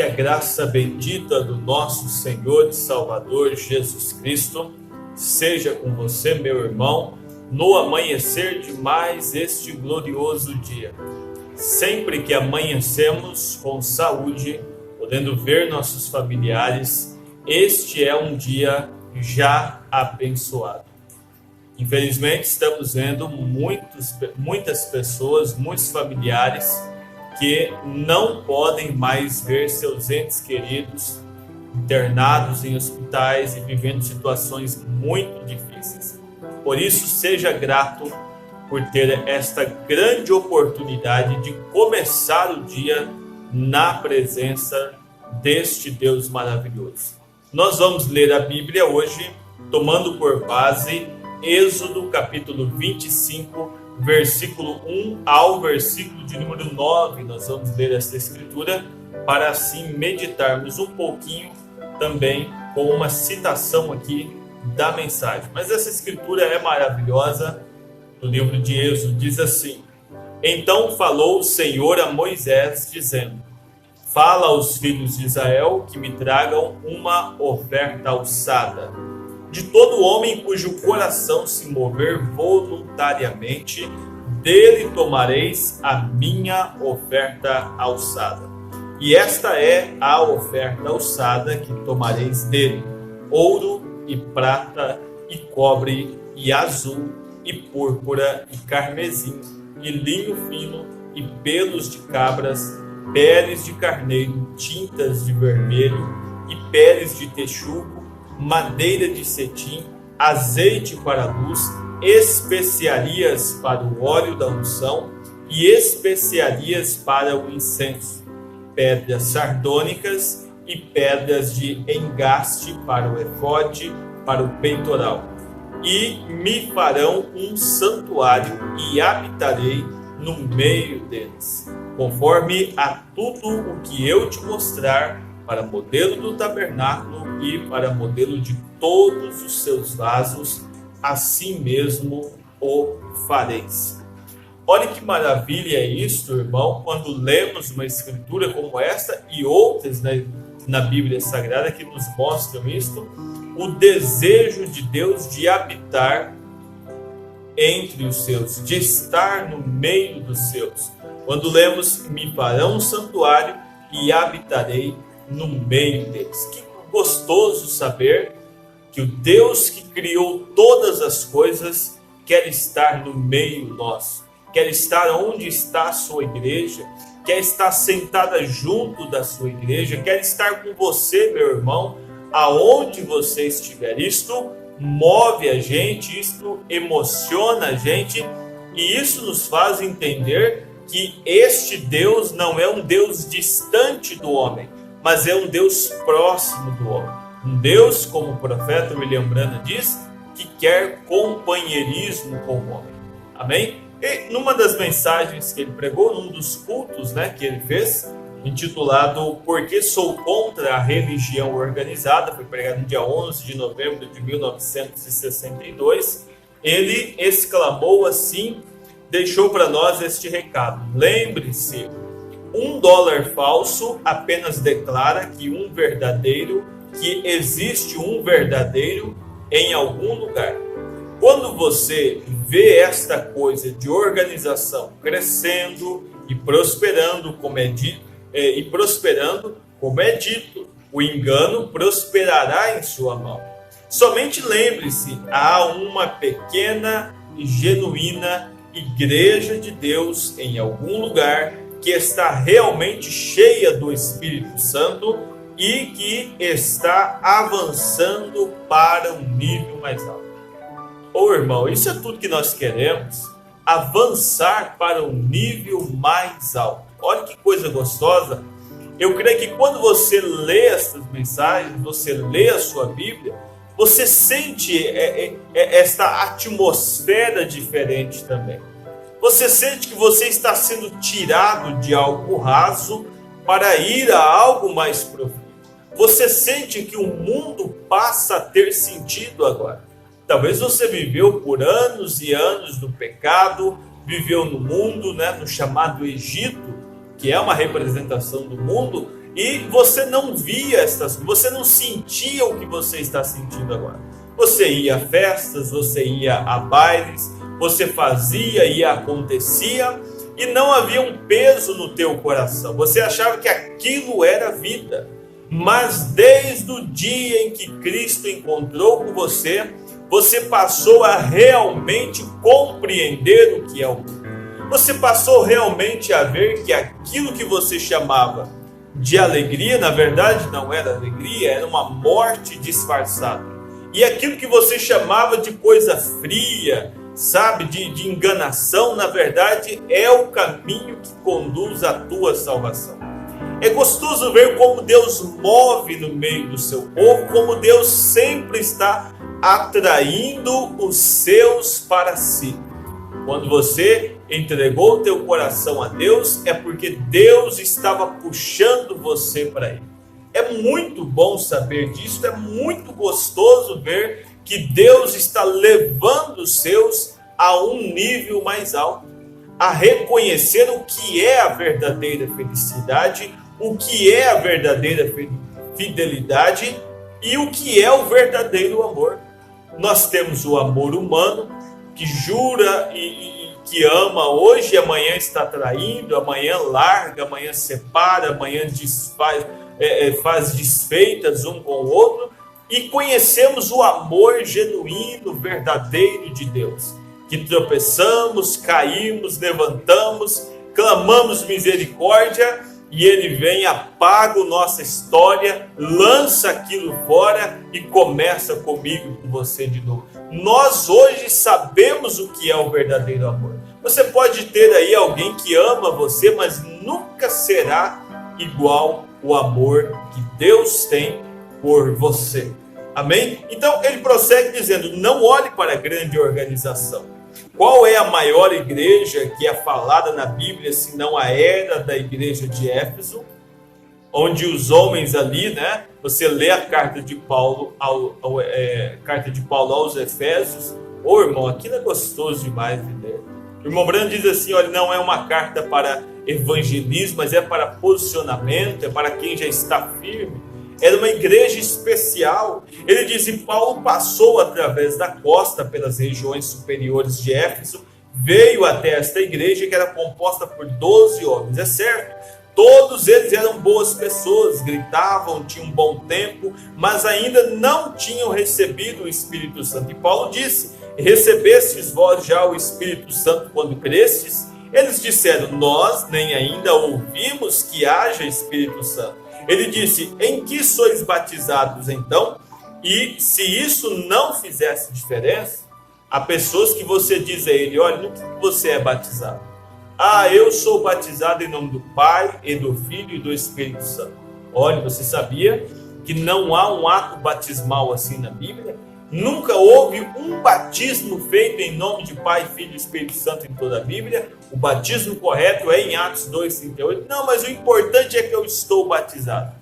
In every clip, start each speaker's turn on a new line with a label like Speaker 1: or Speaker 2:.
Speaker 1: Que a graça bendita do nosso Senhor e Salvador Jesus Cristo seja com você, meu irmão, no amanhecer de mais este glorioso dia. Sempre que amanhecemos com saúde, podendo ver nossos familiares, este é um dia já abençoado. Infelizmente, estamos vendo muitas pessoas, muitos familiares que não podem mais ver seus entes queridos internados em hospitais e vivendo situações muito difíceis. Por isso, seja grato por ter esta grande oportunidade de começar o dia na presença deste Deus maravilhoso. Nós vamos ler a Bíblia hoje, tomando por base Êxodo capítulo 25, versículo 1 ao versículo de número 9. Nós vamos ler esta escritura para assim meditarmos um pouquinho também com uma citação aqui da mensagem. Mas essa escritura é maravilhosa. No livro de Êxodo diz assim: Então falou o Senhor a Moisés, dizendo: Fala aos filhos de Israel que me tragam uma oferta alçada. De todo homem cujo coração se mover voluntariamente, dele tomareis a minha oferta alçada. E esta é a oferta alçada que tomareis dele: ouro e prata e cobre e azul e púrpura e carmesim e linho fino e pelos de cabras, peles de carneiro, tintas de vermelho e peles de texugo, madeira de cetim, azeite para a luz, especiarias para o óleo da unção e especiarias para o incenso, pedras sardônicas e pedras de engaste para o efode, para o peitoral. E me farão um santuário e habitarei no meio deles, conforme a tudo o que eu te mostrar, para modelo do tabernáculo e para modelo de todos os seus vasos, assim mesmo o fareis. Olha que maravilha é isto, irmão, quando lemos uma escritura como esta e outras na Bíblia Sagrada que nos mostram isto, o desejo de Deus de habitar entre os seus, de estar no meio dos seus. Quando lemos: me farão um santuário e habitarei no meio deles. Que gostoso saber que o Deus que criou todas as coisas quer estar no meio nosso, quer estar onde está a sua igreja, quer estar sentada junto da sua igreja, quer estar com você, meu irmão, aonde você estiver. Isto move a gente, isto emociona a gente, e isso nos faz entender que este Deus não é um Deus distante do homem, mas é um Deus próximo do homem. Um Deus, como o profeta William Branham diz, que quer companheirismo com o homem. Amém? E numa das mensagens que ele pregou, num dos cultos que ele fez, intitulado Por que sou contra a religião organizada, foi pregado no dia 11 de novembro de 1962, ele exclamou assim, deixou para nós este recado: lembre-se, $1 falso apenas declara que existe um verdadeiro em algum lugar. Quando você vê esta coisa de organização crescendo e prosperando, como é dito, o engano prosperará em sua mão. Somente lembre-se, há uma pequena e genuína igreja de Deus em algum lugar que está realmente cheia do Espírito Santo e que está avançando para um nível mais alto. Ô irmão, isso é tudo que nós queremos, avançar para um nível mais alto. Olha que coisa gostosa. Eu creio que quando você lê essas mensagens, você lê a sua Bíblia, você sente esta atmosfera diferente também. Você sente que você está sendo tirado de algo raso para ir a algo mais profundo. Você sente que o mundo passa a ter sentido agora. Talvez você viveu por anos e anos no pecado, viveu no mundo, no chamado Egito, que é uma representação do mundo, e você não via essas coisas, você não sentia o que você está sentindo agora. Você ia a festas, você ia a bailes, você fazia e acontecia, e não havia um peso no teu coração. Você achava que aquilo era vida. Mas desde o dia em que Cristo encontrou com você, você passou a realmente compreender o que é o mundo. Você passou realmente a ver que aquilo que você chamava de alegria, na verdade não era alegria, era uma morte disfarçada. E aquilo que você chamava de coisa fria, sabe, de enganação, na verdade é o caminho que conduz à tua salvação. É gostoso ver como Deus move no meio do seu povo, como Deus sempre está atraindo os seus para si. Quando você entregou o teu coração a Deus, é porque Deus estava puxando você para Ele. É muito bom saber disso, é muito gostoso ver que Deus está levando os seus a um nível mais alto, a reconhecer o que é a verdadeira felicidade, o que é a verdadeira fidelidade e o que é o verdadeiro amor. Nós temos o amor humano, que jura e que ama hoje e amanhã está traindo, amanhã larga, amanhã separa, amanhã desfaz, faz desfeitas um com o outro, e conhecemos o amor genuíno, verdadeiro de Deus, que tropeçamos, caímos, levantamos, clamamos misericórdia, e Ele vem, apaga a nossa história, lança aquilo fora e começa comigo, com você de novo. Nós hoje sabemos o que é o verdadeiro amor. Você pode ter aí alguém que ama você, mas nunca será igual o amor que Deus tem por você. Amém? Então ele prossegue dizendo, não olhe para a grande organização. Qual é a maior igreja que é falada na Bíblia, se não a era da igreja de Éfeso, onde os homens ali, né? Você lê a carta de Paulo aos Efésios. Ô irmão, aquilo é gostoso demais de ler. O irmão Brando diz assim, olha, não é uma carta para evangelismo, mas é para posicionamento, é para quem já está firme. Era uma igreja especial. Ele diz, e Paulo passou através da costa, pelas regiões superiores de Éfeso, veio até esta igreja que era composta por 12 homens. É certo, todos eles eram boas pessoas, gritavam, tinham um bom tempo, mas ainda não tinham recebido o Espírito Santo. E Paulo disse, recebestes vós já o Espírito Santo quando crestes? Eles disseram, nós nem ainda ouvimos que haja Espírito Santo. Ele disse, em que sois batizados então? E se isso não fizesse diferença, há pessoas que você diz a ele, olha, no que você é batizado? Ah, eu sou batizado em nome do Pai, e do Filho e do Espírito Santo. Olha, você sabia que não há um ato batismal assim na Bíblia? Nunca houve um batismo feito em nome de Pai, Filho e Espírito Santo em toda a Bíblia. O batismo correto é em Atos 2:38. Não, mas o importante é que eu estou batizado.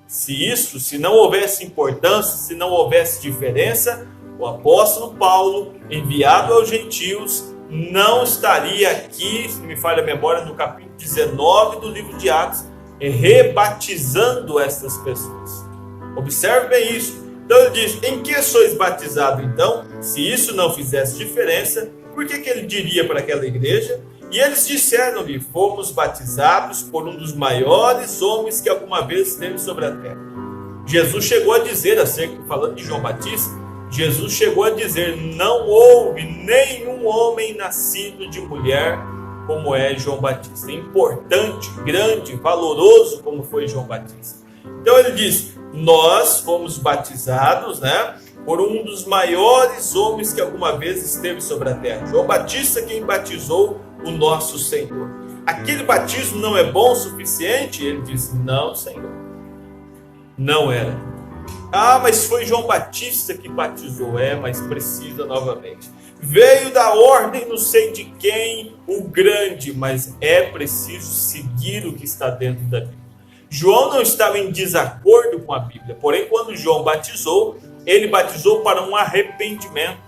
Speaker 1: Se não houvesse importância, se não houvesse diferença, o apóstolo Paulo, enviado aos gentios, não estaria aqui, se me falha a memória, no capítulo 19 do livro de Atos, rebatizando essas pessoas. Observe bem isso. Então ele diz, em que sois batizados então? Se isso não fizesse diferença, por que ele diria para aquela igreja? E eles disseram-lhe, fomos batizados por um dos maiores homens que alguma vez esteve sobre a terra. Jesus chegou a dizer, falando de João Batista, Jesus chegou a dizer, não houve nenhum homem nascido de mulher como é João Batista. Importante, grande, valoroso como foi João Batista. Então ele diz, nós fomos batizados, né, por um dos maiores homens que alguma vez esteve sobre a terra. João Batista, quem batizou o nosso Senhor. Aquele batismo não é bom o suficiente? Ele diz, não, Senhor. Não era. Ah, mas foi João Batista que batizou. Mas precisa novamente. Veio da ordem, não sei de quem, o grande, mas é preciso seguir o que está dentro da Bíblia. João não estava em desacordo com a Bíblia, porém quando João batizou, ele batizou para um arrependimento.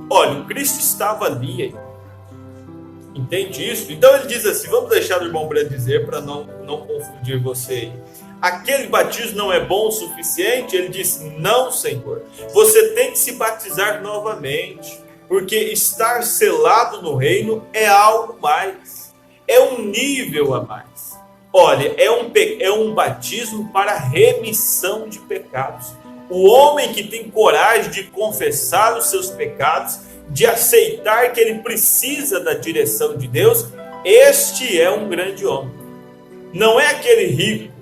Speaker 1: Olha, o Cristo estava ali. Entende isso? Então ele diz assim, vamos deixar o irmão Brando dizer para não confundir você aí. aquele batismo não é bom o suficiente? Ele disse: não, Senhor, você tem que se batizar novamente, porque estar selado no reino é algo mais, é um nível a mais. Olha, é um batismo para remissão de pecados. O homem que tem coragem de confessar os seus pecados, de aceitar que ele precisa da direção de Deus, este é um grande homem. Não é aquele rico,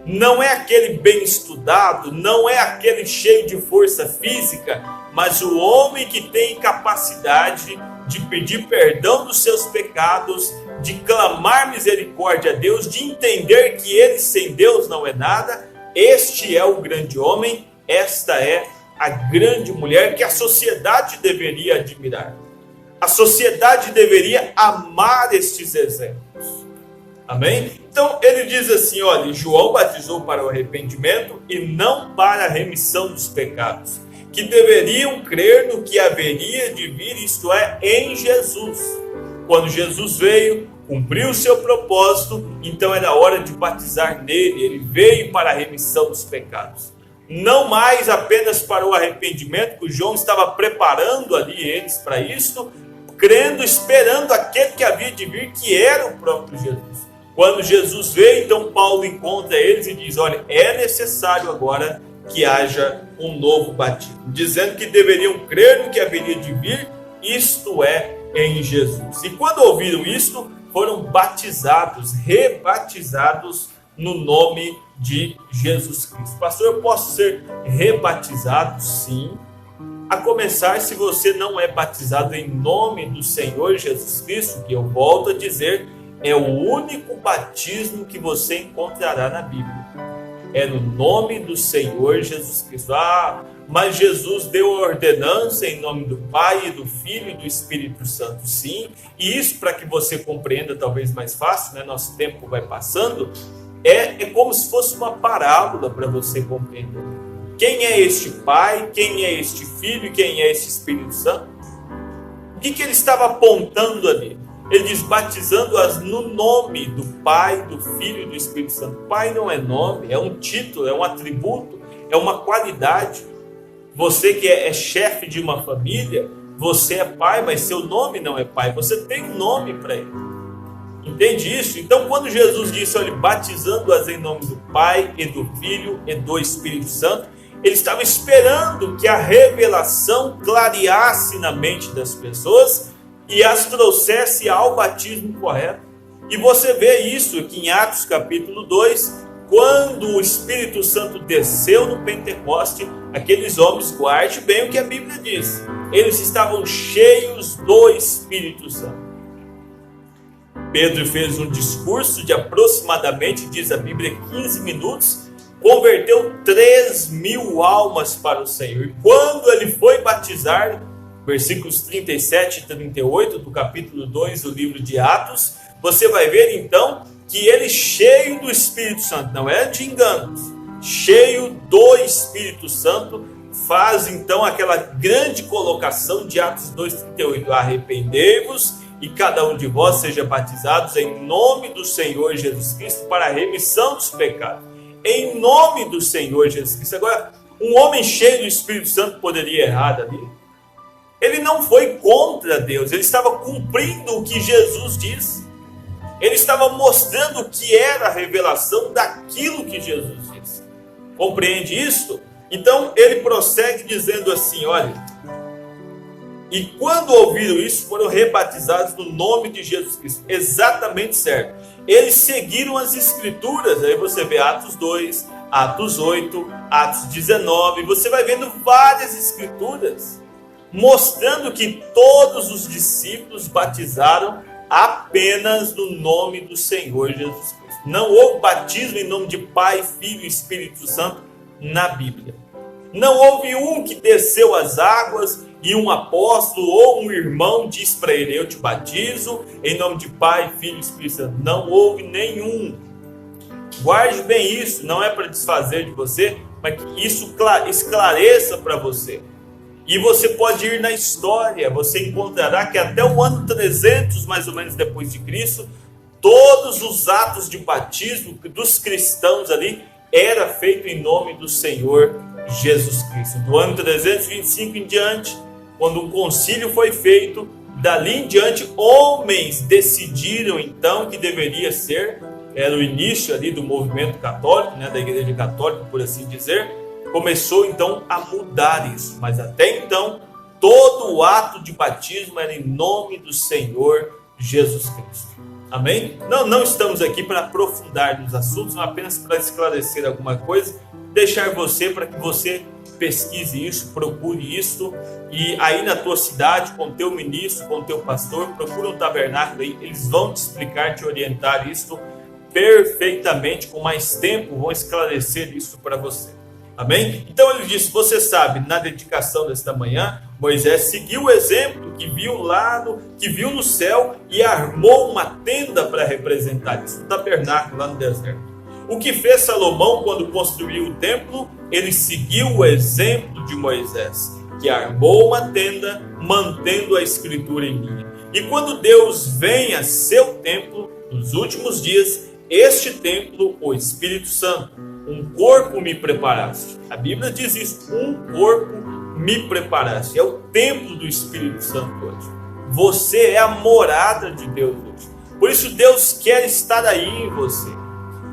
Speaker 1: não é aquele bem estudado, não é aquele cheio de força física, mas o homem que tem capacidade de pedir perdão dos seus pecados, de clamar misericórdia a Deus, de entender que ele sem Deus não é nada. Este é o grande homem, esta é a grande mulher que a sociedade deveria admirar. A sociedade deveria amar estes exemplos. Amém? Então ele diz assim, olha, João batizou para o arrependimento e não para a remissão dos pecados, que deveriam crer no que haveria de vir, isto é, em Jesus. Quando Jesus veio, cumpriu o seu propósito, então era hora de batizar nele. Ele veio para a remissão dos pecados. Não mais apenas para o arrependimento, que João estava preparando ali eles para isso, crendo, esperando aquele que havia de vir, que era o próprio Jesus. Quando Jesus veio, então Paulo encontra eles e diz, olha, é necessário agora que haja um novo batismo, dizendo que deveriam crer no que haveria de vir, isto é, em Jesus. E quando ouviram isto, foram batizados, rebatizados no nome de Jesus Cristo. Pastor, eu posso ser rebatizado? Sim. A começar, se você não é batizado em nome do Senhor Jesus Cristo, que eu volto a dizer, é o único batismo que você encontrará na Bíblia. É no nome do Senhor Jesus Cristo. Ah, mas Jesus deu a ordenança em nome do Pai, e do Filho e do Espírito Santo. Sim, e isso para que você compreenda talvez mais fácil, né? Nosso tempo vai passando, é como se fosse uma parábola para você compreender. Quem é este Pai, quem é este Filho e quem é este Espírito Santo? O que ele estava apontando ali? Ele diz, batizando-as no nome do Pai, do Filho e do Espírito Santo. Pai não é nome, é um título, é um atributo, é uma qualidade. Você que é chefe de uma família, você é pai, mas seu nome não é pai. Você tem um nome para ele. Entende isso? Então, quando Jesus disse, olha, batizando-as em nome do Pai e do Filho e do Espírito Santo, ele estava esperando que a revelação clareasse na mente das pessoas e as trouxesse ao batismo correto. E você vê isso aqui em Atos capítulo 2, quando o Espírito Santo desceu no Pentecoste, aqueles homens, guarde bem o que a Bíblia diz, eles estavam cheios do Espírito Santo. Pedro fez um discurso de aproximadamente, diz a Bíblia, 15 minutos, converteu 3.000 almas para o Senhor. E quando ele foi batizar, versículos 37 e 38 do capítulo 2 do livro de Atos, você vai ver então que ele, cheio do Espírito Santo, não é de enganos, cheio do Espírito Santo, faz então aquela grande colocação de Atos 2,38, arrependei-vos e cada um de vós seja batizados em nome do Senhor Jesus Cristo para a remissão dos pecados. Em nome do Senhor Jesus Cristo. Agora, um homem cheio do Espírito Santo poderia errar ali? Ele não foi contra Deus, ele estava cumprindo o que Jesus disse. Ele estava mostrando o que era a revelação daquilo que Jesus disse. Compreende isso? Então ele prossegue dizendo assim, olha, e quando ouviram isso, foram rebatizados no nome de Jesus Cristo. Exatamente certo. Eles seguiram as Escrituras. Aí você vê Atos 2, Atos 8, Atos 19. Você vai vendo várias Escrituras mostrando que todos os discípulos batizaram apenas no nome do Senhor Jesus Cristo. Não houve batismo em nome de Pai, Filho e Espírito Santo na Bíblia. Não houve um que desceu as águas e um apóstolo ou um irmão diz para ele, eu te batizo em nome de Pai, Filho e Espírito Santo. Não houve nenhum. Guarde bem isso, não é para desfazer de você, mas que isso esclareça para você. E você pode ir na história, você encontrará que até o ano 300, mais ou menos depois de Cristo, todos os atos de batismo dos cristãos ali era feito em nome do Senhor Jesus Cristo. Do ano 325 em diante, quando o concílio foi feito, dali em diante, homens decidiram então que deveria ser, era o início ali do movimento católico, né, da Igreja Católica, por assim dizer, começou então a mudar isso. Mas até então, todo o ato de batismo era em nome do Senhor Jesus Cristo. Amém? Não estamos aqui para aprofundar nos assuntos, mas apenas para esclarecer alguma coisa, deixar você para que você pesquise isso, procure isso, e aí na tua cidade, com o teu ministro, com o teu pastor, procura um tabernáculo aí, eles vão te explicar, te orientar isso perfeitamente, com mais tempo, vão esclarecer isso para você. Amém? Então ele disse, você sabe, na dedicação desta manhã, Moisés seguiu o exemplo que viu no céu e armou uma tenda para representar isso, um tabernáculo lá no deserto. O que fez Salomão quando construiu o templo? Ele seguiu o exemplo de Moisés, que armou uma tenda, mantendo a escritura em linha. E quando Deus vem a seu templo, nos últimos dias, este templo, o Espírito Santo, um corpo me preparaste. A Bíblia diz isso, um corpo me preparaste. É o templo do Espírito Santo hoje. Você é a morada de Deus hoje. Por isso Deus quer estar aí em você.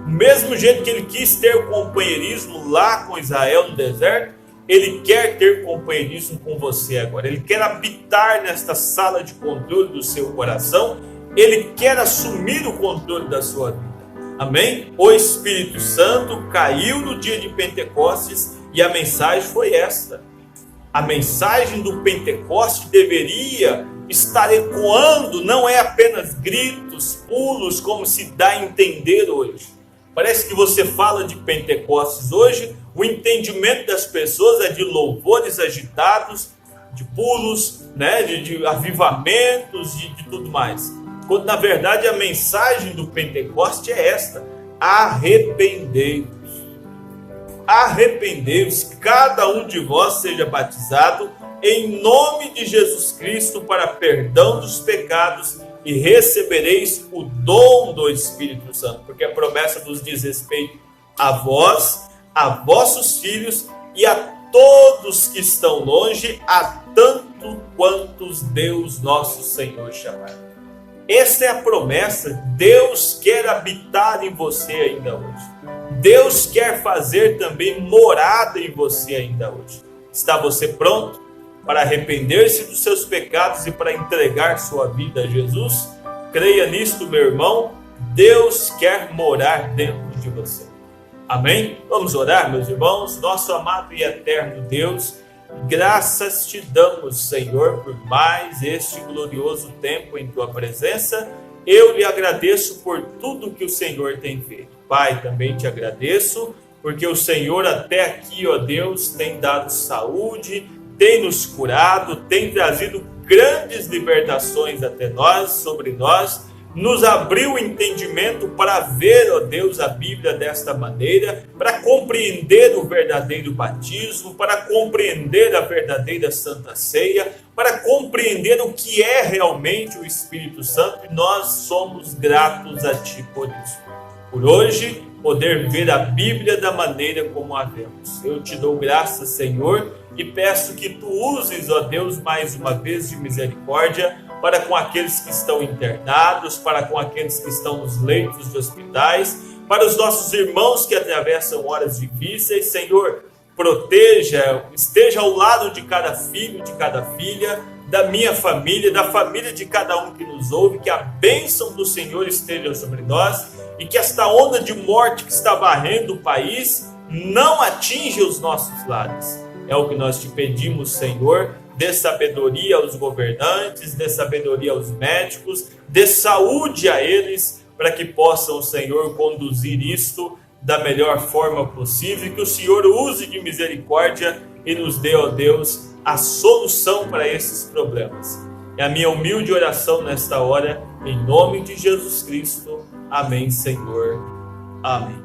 Speaker 1: Do mesmo jeito que ele quis ter companheirismo lá com Israel no deserto, ele quer ter companheirismo com você agora. Ele quer habitar nesta sala de controle do seu coração. Ele quer assumir o controle da sua vida. Amém? O Espírito Santo caiu no dia de Pentecostes e a mensagem foi esta. A mensagem do Pentecoste deveria estar ecoando, não é apenas gritos, pulos, como se dá a entender hoje. Parece que você fala de Pentecostes hoje, o entendimento das pessoas é de louvores agitados, de pulos, né, de avivamentos, de tudo mais. Quando na verdade a mensagem do Pentecoste é esta: arrependei-vos. Arrependei-vos, cada um de vós seja batizado em nome de Jesus Cristo para perdão dos pecados e recebereis o dom do Espírito Santo, porque a promessa nos diz respeito a vós, a vossos filhos e a todos que estão longe, a tanto quantos Deus nosso Senhor chamar. Essa é a promessa. Deus quer habitar em você ainda hoje. Deus quer fazer também morada em você ainda hoje. Está você pronto para arrepender-se dos seus pecados e para entregar sua vida a Jesus? Creia nisto, meu irmão. Deus quer morar dentro de você. Amém? Vamos orar, meus irmãos. Nosso amado e eterno Deus, graças te damos, Senhor, por mais este glorioso tempo em tua presença. Eu lhe agradeço por tudo que o Senhor tem feito. Pai, também te agradeço, porque o Senhor até aqui, ó Deus, tem dado saúde, tem nos curado, tem trazido grandes libertações até nós, sobre nós, nos abriu o entendimento para ver, ó Deus, a Bíblia desta maneira, para compreender o verdadeiro batismo, para compreender a verdadeira Santa Ceia, para compreender o que é realmente o Espírito Santo, e nós somos gratos a Ti por isso. Por hoje, poder ver a Bíblia da maneira como a vemos. Eu te dou graças, Senhor, e peço que Tu uses, ó Deus, mais uma vez de misericórdia, para com aqueles que estão internados, para com aqueles que estão nos leitos de hospitais, para os nossos irmãos que atravessam horas difíceis. Senhor, proteja, esteja ao lado de cada filho, de cada filha, da minha família, da família de cada um que nos ouve, que a bênção do Senhor esteja sobre nós e que esta onda de morte que está varrendo o país não atinja os nossos lares. É o que nós te pedimos, Senhor. Dê sabedoria aos governantes, dê sabedoria aos médicos, dê saúde a eles, para que possam, Senhor, conduzir isto da melhor forma possível, e que o Senhor use de misericórdia e nos dê, ó Deus, a solução para esses problemas. É a minha humilde oração nesta hora, em nome de Jesus Cristo. Amém, Senhor. Amém.